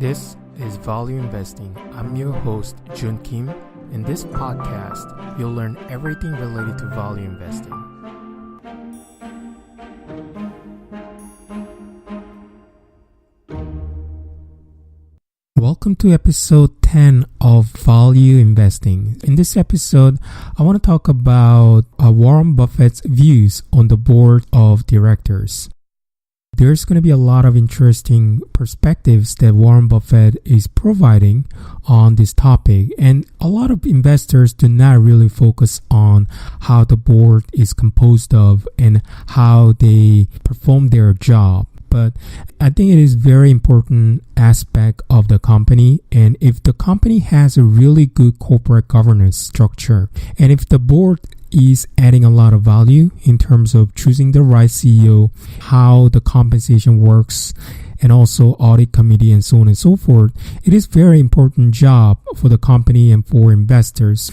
This is Value Investing. I'm your host, Jun Kim. In this podcast, you'll learn everything related to value investing. Welcome to episode 10 of Value Investing. In this episode, I want to talk about Warren Buffett's views on the board of directors. There's going to be a lot of interesting perspectives that Warren Buffett is providing on this topic. And a lot of investors do not really focus on how the board is composed of and how they perform their job. But I think it is very important aspect of the company. And if the company has a really good corporate governance structure, and if the board is adding a lot of value in terms of choosing the right CEO, how the compensation works, and also audit committee and so on and so forth, it is very important job for the company and for investors.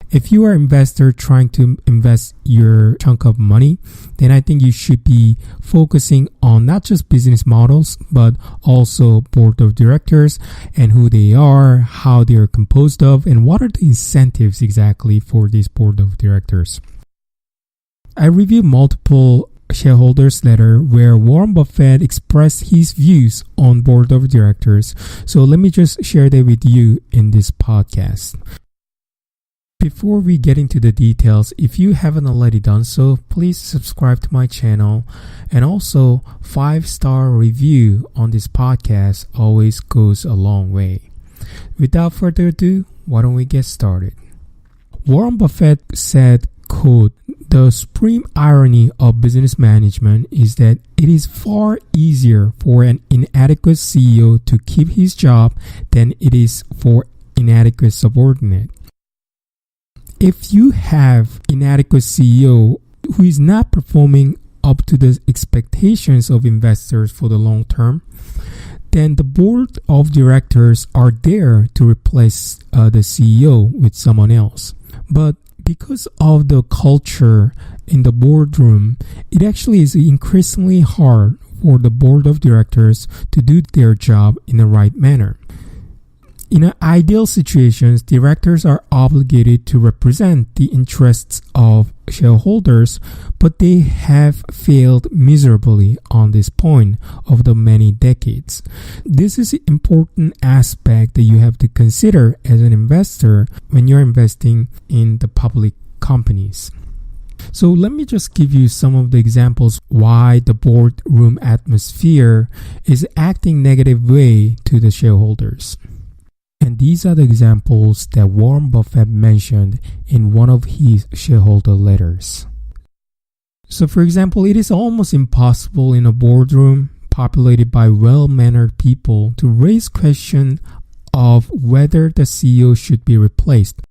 If you are an investor trying to invest your chunk of money, then I think you should be focusing on not just business models, but also board of directors and who they are, how they are composed of, and what are the incentives exactly for this board of directors. I reviewed multiple shareholders letter where Warren Buffett expressed his views on board of directors. So let me just share that with you in this podcast. Before we get into the details, if you haven't already done so, please subscribe to my channel, and also 5-star review on this podcast always goes a long way. Without further ado, why don't we get started? Warren Buffett said, quote, "The supreme irony of business management is that it is far easier for an inadequate CEO to keep his job than it is for inadequate subordinate. If you have inadequate CEO who is not performing up to the expectations of investors for the long term, then the board of directors are there to replace the CEO with someone else. But because of the culture in the boardroom, it actually is increasingly hard for the board of directors to do their job in the right manner. In an ideal situations, directors are obligated to represent the interests of shareholders, but they have failed miserably on this point over the many decades. This is an important aspect that you have to consider as an investor when you're investing in the public companies. So let me just give you some of the examples why the boardroom atmosphere is acting negative way to the shareholders. And these are the examples that Warren Buffett mentioned in one of his shareholder letters. So for example, it is almost impossible in a boardroom populated by well-mannered people to raise question of whether the CEO should be replaced.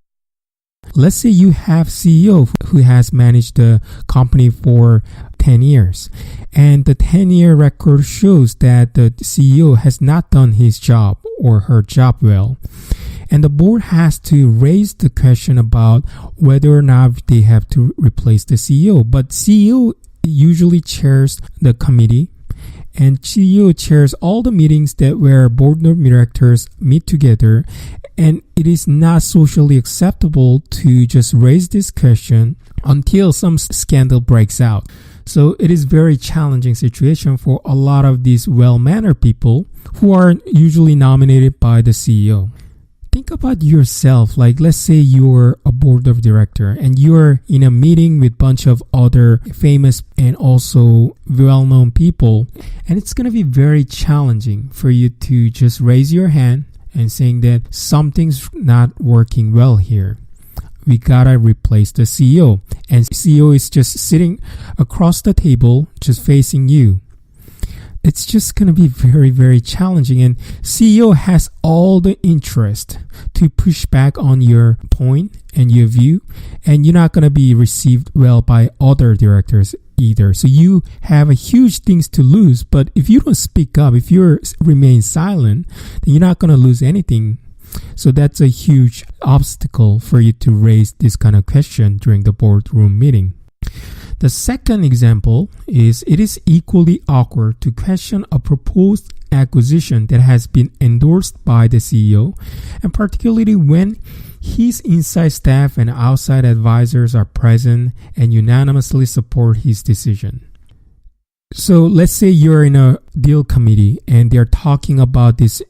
Let's say you have CEO who has managed the company for 10 years, and the 10-year record shows that the CEO has not done his job or her job well. And the board has to raise the question about whether or not they have to replace the CEO. But CEO usually chairs the committee, and CEO chairs all the meetings that where board of directors meet together. And it is not socially acceptable to just raise this question until some scandal breaks out. So it is very challenging situation for a lot of these well-mannered people who are usually nominated by the CEO. Think about yourself. Like, let's say you're a board of director and you're in a meeting with a bunch of other famous and also well-known people. And it's going to be very challenging for you to just raise your hand and saying that something's not working well here. We gotta replace the CEO. And CEO is just sitting across the table, just facing you. It's just gonna be very, very challenging. And CEO has all the interest to push back on your point and your view. And you're not gonna be received well by other directors either. So you have a huge things to lose. But if you don't speak up, if you remain silent, then you're not gonna lose anything. So that's a huge obstacle for you to raise this kind of question during the boardroom meeting. The second example is it is equally awkward to question a proposed acquisition that has been endorsed by the CEO, and particularly when his inside staff and outside advisors are present and unanimously support his decision. So let's say you're in a deal committee and they're talking about this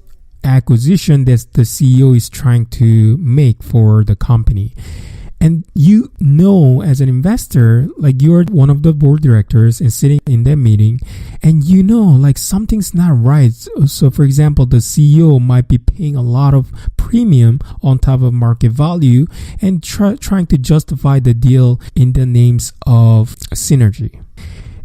acquisition that the CEO is trying to make for the company. And you know, as an investor, like you're one of the board directors and sitting in that meeting, and you know, like something's not right. So for example, the CEO might be paying a lot of premium on top of market value and trying to justify the deal in the names of synergy.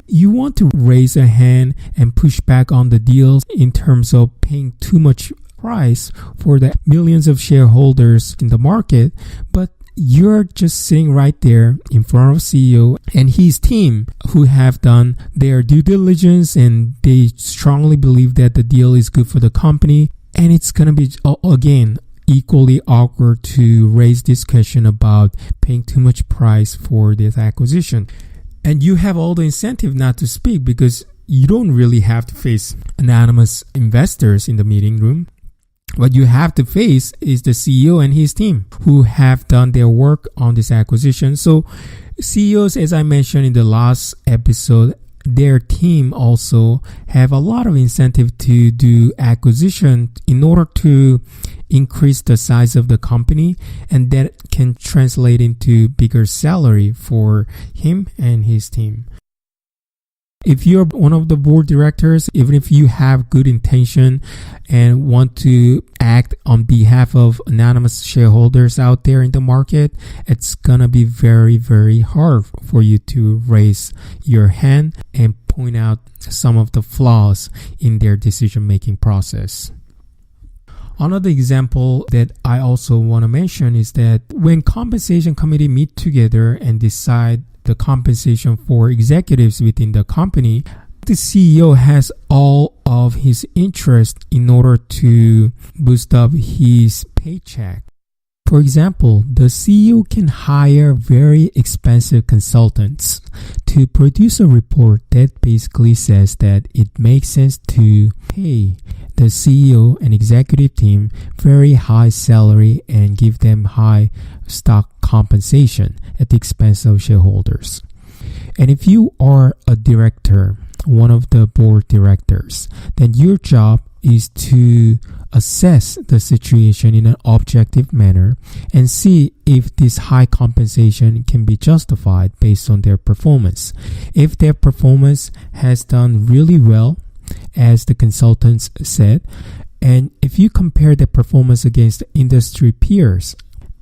You want to raise a hand and push back on the deals in terms of paying too much price for the millions of shareholders in the market, but you're just sitting right there in front of CEO and his team who have done their due diligence and they strongly believe that the deal is good for the company. And it's going to be, again, equally awkward to raise this question about paying too much price for this acquisition. And you have all the incentive not to speak because you don't really have to face anonymous investors in the meeting room. What you have to face is the CEO and his team who have done their work on this acquisition. So CEOs, as I mentioned in the last episode, their team also have a lot of incentive to do acquisition in order to increase the size of the company, and that can translate into bigger salary for him and his team. If you're one of the board directors, even if you have good intention and want to act on behalf of anonymous shareholders out there in the market, it's gonna be very, very hard for you to raise your hand and point out some of the flaws in their decision-making process. Another example that I also want to mention is that when compensation committee meet together and decide the compensation for executives within the company, the CEO has all of his interest in order to boost up his paycheck. For example, the CEO can hire very expensive consultants to produce a report that basically says that it makes sense to pay the CEO and executive team very high salary and give them high stock compensation at the expense of shareholders. And if you are a director, one of the board directors, then your job is to assess the situation in an objective manner and see if this high compensation can be justified based on their performance. If their performance has done really well, as the consultants said, and if you compare the performance against industry peers,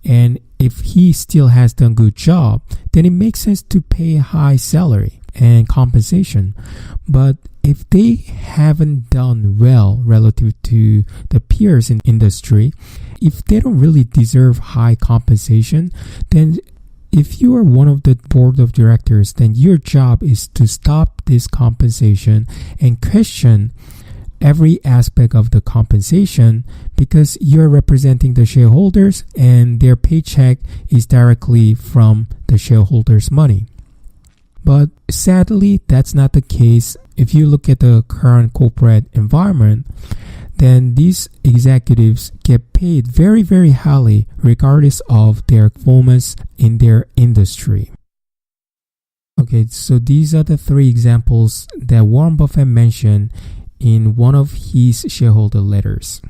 and if he still has done a good job, then it makes sense to pay a high salary and compensation. But if they haven't done well relative to the peers in industry, if they don't really deserve high compensation, then if you are one of the board of directors, then your job is to stop this compensation and question every aspect of the compensation, because you're representing the shareholders and their paycheck is directly from the shareholders' money. But sadly, that's not the case. If you look at the current corporate environment, then these executives get paid very, very highly regardless of their performance in their industry. Okay, so these are the three examples that Warren Buffett mentioned in one of his shareholder letters.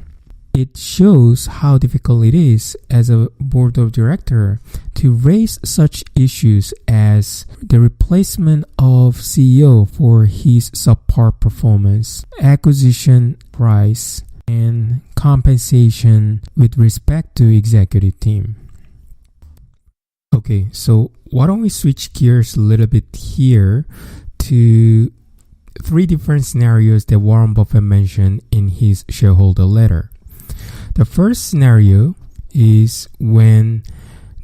It shows how difficult it is as a board of director to raise such issues as the replacement of CEO for his subpar performance, acquisition price, and compensation with respect to executive team. Okay, so why don't we switch gears a little bit here to three different scenarios that Warren Buffett mentioned in his shareholder letter. The first scenario is when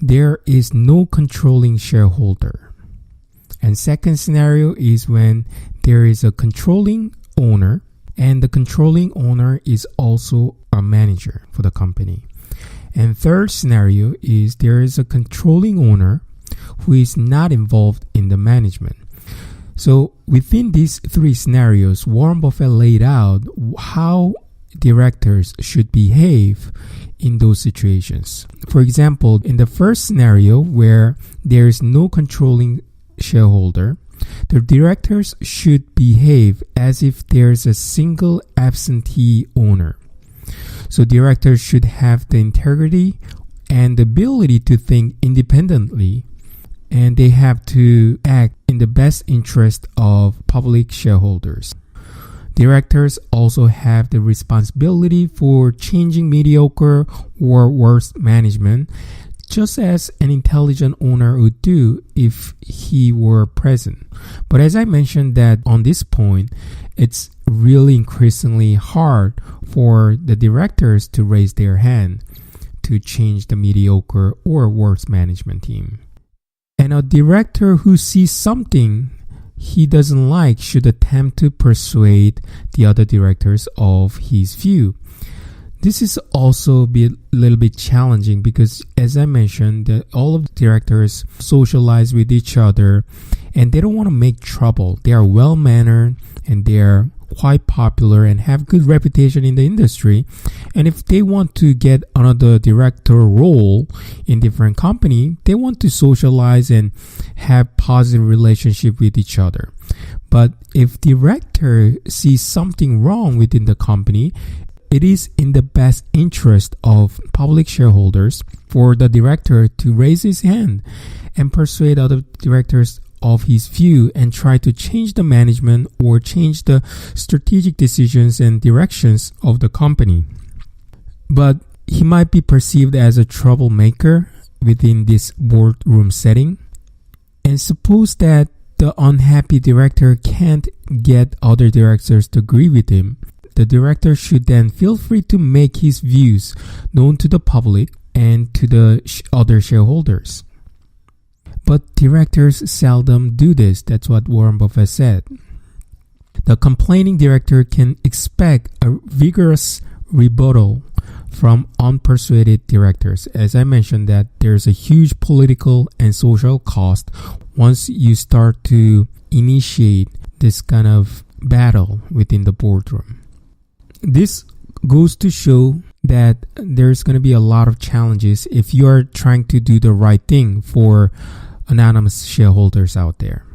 there is no controlling shareholder. And second scenario is when there is a controlling owner, and the controlling owner is also a manager for the company. And third scenario is there is a controlling owner who is not involved in the management. So within these three scenarios, Warren Buffett laid out how directors should behave in those situations. For example, in the first scenario where there is no controlling shareholder, the directors should behave as if there's a single absentee owner. So directors should have the integrity and the ability to think independently, and they have to act in the best interest of public shareholders. Directors also have the responsibility for changing mediocre or worse management, just as an intelligent owner would do if he were present. But as I mentioned that on this point, it's really increasingly hard for the directors to raise their hand to change the mediocre or worse management team. And a director who sees something he doesn't like should attempt to persuade the other directors of his view. This is also a little bit challenging because, as I mentioned, all of the directors socialize with each other and they don't want to make trouble. They are well-mannered and they are quite popular and have good reputation in the industry. And if they want to get another director role in different company, they want to socialize and have positive relationship with each other. But if director sees something wrong within the company, it is in the best interest of public shareholders for the director to raise his hand and persuade other directors of his view and try to change the management or change the strategic decisions and directions of the company. But he might be perceived as a troublemaker within this boardroom setting. And suppose that the unhappy director can't get other directors to agree with him. The director should then feel free to make his views known to the public and to the other shareholders. But directors seldom do this. That's what Warren Buffett said. The complaining director can expect a vigorous rebuttal from unpersuaded directors. As I mentioned, that there's a huge political and social cost once you start to initiate this kind of battle within the boardroom. This goes to show that there's going to be a lot of challenges if you are trying to do the right thing for anonymous shareholders out there.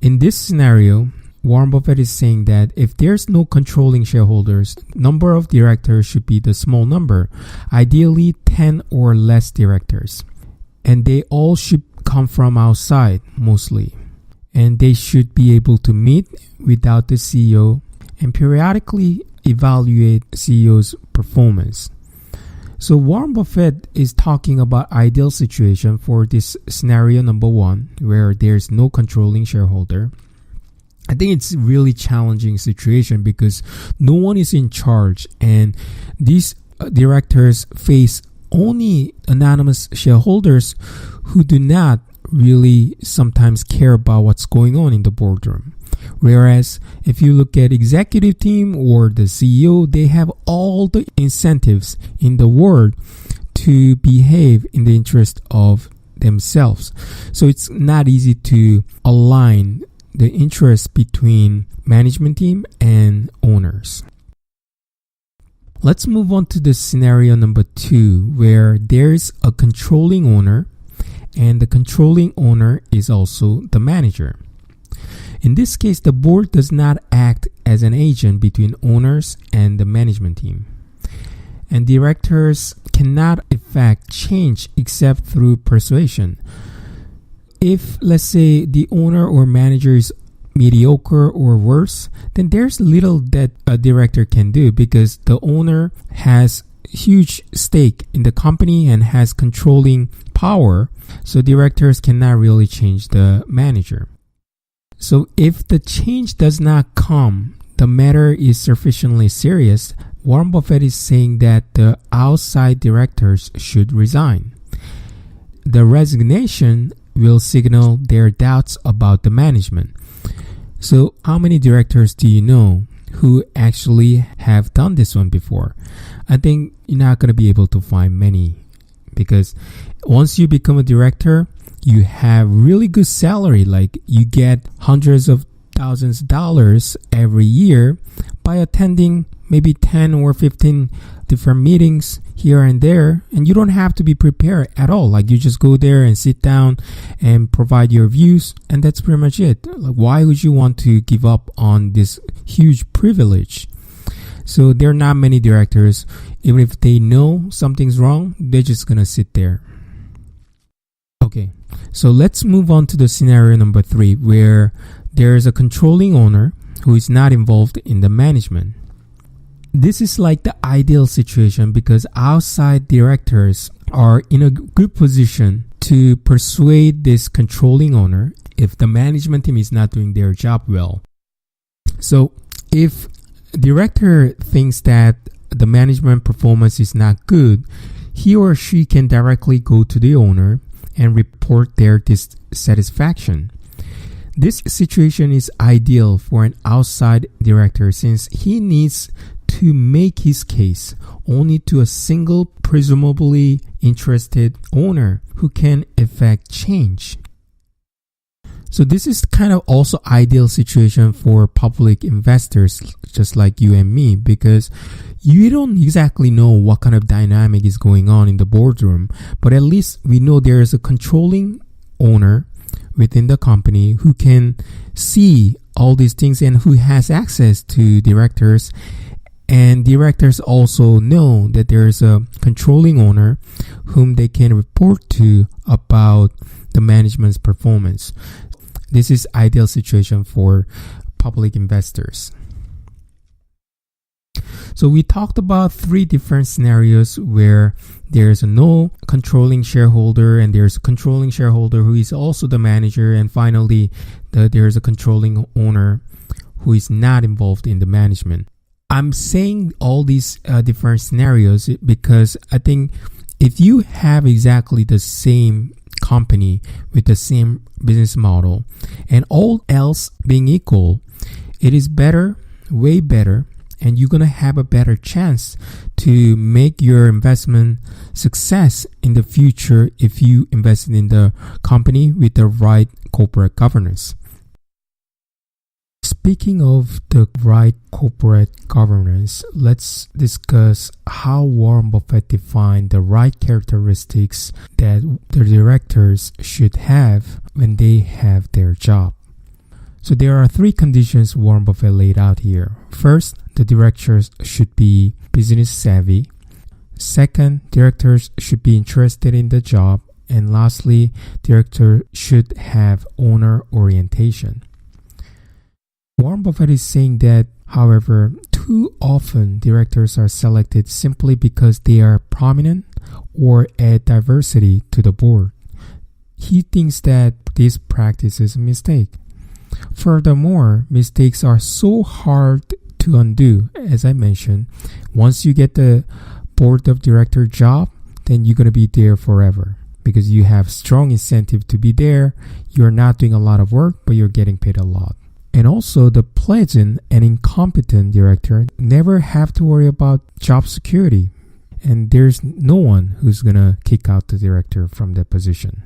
In this scenario, Warren Buffett is saying that if there's no controlling shareholders, number of directors should be the small number, ideally 10 or less directors. And they all should come from outside mostly. And they should be able to meet without the CEO and periodically evaluate CEO's performance. So Warren Buffett is talking about ideal situation for this scenario number 1, where there's no controlling shareholder. I think it's a really challenging situation because no one is in charge and these directors face only anonymous shareholders who do not really sometimes care about what's going on in the boardroom. Whereas if you look at executive team or the CEO, they have all the incentives in the world to behave in the interest of themselves. So it's not easy to align the interests between management team and owners. Let's move on to the scenario number 2, where there's a controlling owner and the controlling owner is also the manager. In this case, the board does not act as an agent between owners and the management team. And directors cannot effect change except through persuasion. If, let's say, the owner or manager is mediocre or worse, then there's little that a director can do because the owner has huge stake in the company and has controlling power. So directors cannot really change the manager. So if the change does not come, the matter is sufficiently serious, Warren Buffett is saying that the outside directors should resign. The resignation will signal their doubts about the management. So how many directors do you know who actually have done this one before? I think you're not going to be able to find many because once you become a director, you have really good salary, like you get hundreds of thousands of dollars every year by attending maybe 10 or 15 different meetings here and there, and you don't have to be prepared at all. Like you just go there and sit down and provide your views, and that's pretty much it. Like, why would you want to give up on this huge privilege? So there are not many directors, even if they know something's wrong, they're just gonna sit there. Okay, so let's move on to the scenario number 3, where there is a controlling owner who is not involved in the management. This is like the ideal situation because outside directors are in a good position to persuade this controlling owner if the management team is not doing their job well. So if director thinks that the management performance is not good, he or she can directly go to the owner and report their dissatisfaction. This situation is ideal for an outside director since he needs to make his case only to a single presumably interested owner who can effect change. So this is kind of also ideal situation for public investors just like you and me, because you don't exactly know what kind of dynamic is going on in the boardroom, but at least we know there is a controlling owner within the company who can see all these things and who has access to directors. And directors also know that there is a controlling owner whom they can report to about the management's performance. This is ideal situation for public investors. So we talked about 3 different scenarios where there's no controlling shareholder and there's a controlling shareholder who is also the manager, and finally there's a controlling owner who is not involved in the management. I'm saying all these different scenarios because I think if you have exactly the same company with the same business model and all else being equal, it is better, way better, and you're going to have a better chance to make your investment success in the future if you invest in the company with the right corporate governance. Speaking of the right corporate governance, let's discuss how Warren Buffett defined the right characteristics that the directors should have when they have their job. So there are 3 conditions Warren Buffett laid out here. First, the directors should be business savvy. Second, directors should be interested in the job. And lastly, directors should have owner orientation. Warren Buffett is saying that, however, too often directors are selected simply because they are prominent or add diversity to the board. He thinks that this practice is a mistake. Furthermore, mistakes are so hard to undo. As I mentioned, once you get the board of director job, then you're going to be there forever because you have strong incentive to be there. You're not doing a lot of work, but you're getting paid a lot. And also, the pleasant and incompetent director never have to worry about job security. And there's no one who's going to kick out the director from that position.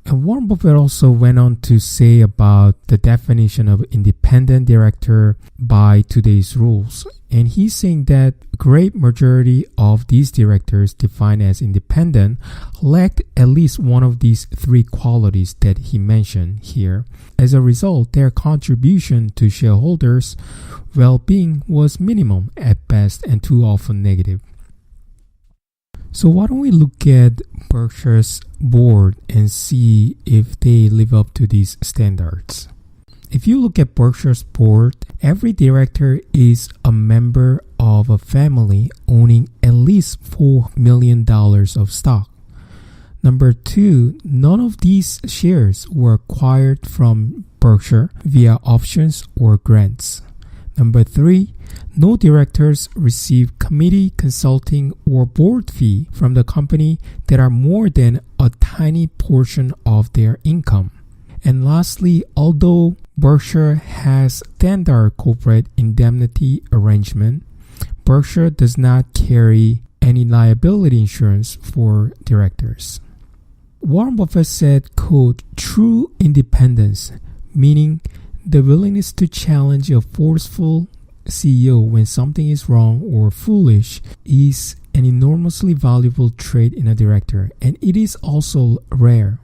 And Warren Buffett also went on to say about the definition of independent director by today's rules. And he's saying that a great majority of these directors defined as independent lacked at least one of these 3 qualities that he mentioned here. As a result, their contribution to shareholders' well-being was minimum at best and too often negative. So why don't we look at Berkshire's board and see if they live up to these standards. If you look at Berkshire's board, every director is a member of a family owning at least $4 million of stock. Number 2, none of these shares were acquired from Berkshire via options or grants. Number 3, no directors receive committee, consulting, or board fee from the company that are more than a tiny portion of their income. And lastly, although Berkshire has standard corporate indemnity arrangement, Berkshire does not carry any liability insurance for directors. Warren Buffett said, quote, "True independence, meaning the willingness to challenge a forceful CEO when something is wrong or foolish, is an enormously valuable trait in a director, and it is also rare.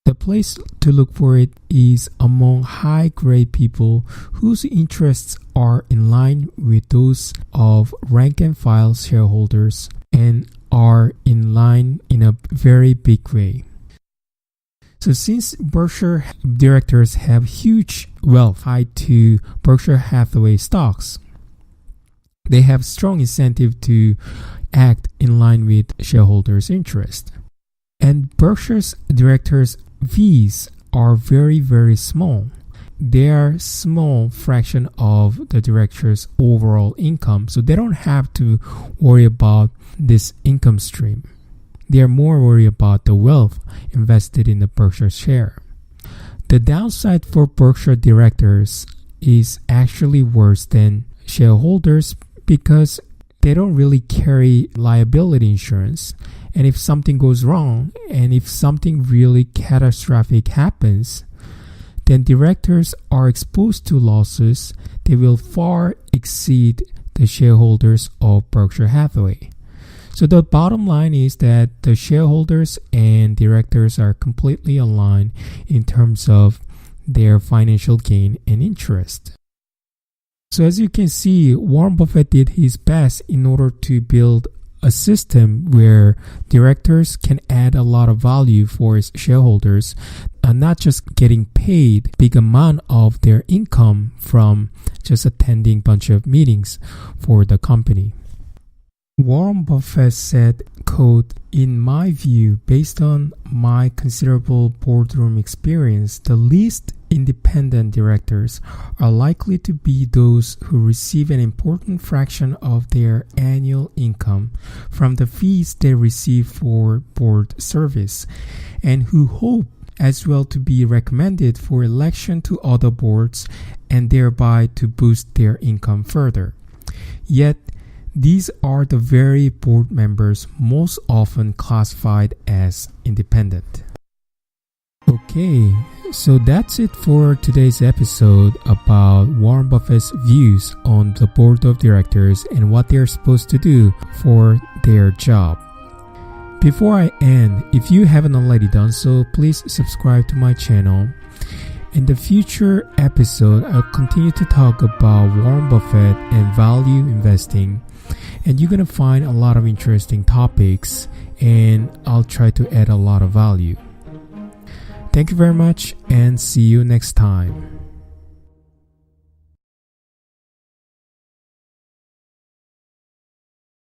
The place to look for it is among high-grade people whose interests are in line with those of rank-and-file shareholders and are in line in a very big way." So since Berkshire directors have huge wealth tied to Berkshire Hathaway stocks, they have strong incentive to act in line with shareholders' interest. And Berkshire's directors' fees are very, very small. They are a small fraction of the director's overall income, so they don't have to worry about this income stream. They are more worried about the wealth invested in the Berkshire share. The downside for Berkshire directors is actually worse than shareholders because they don't really carry liability insurance. And if something goes wrong, and if something really catastrophic happens, then directors are exposed to losses that will far exceed the shareholders of Berkshire Hathaway. So the bottom line is that the shareholders and directors are completely aligned in terms of their financial gain and interest. So as you can see, Warren Buffett did his best in order to build a system where directors can add a lot of value for his shareholders, not just getting paid big amount of their income from just attending a bunch of meetings for the company. Warren Buffett said, quote, "In my view, based on my considerable boardroom experience, the least independent directors are likely to be those who receive an important fraction of their annual income from the fees they receive for board service, and who hope as well to be recommended for election to other boards and thereby to boost their income further. Yet, these are the very board members most often classified as independent." Okay, so that's it for today's episode about Warren Buffett's views on the board of directors and what they're supposed to do for their job. Before I end, if you haven't already done so, please subscribe to my channel. In the future episode, I'll continue to talk about Warren Buffett and value investing. And you're going to find a lot of interesting topics, and I'll try to add a lot of value. Thank you very much, and see you next time.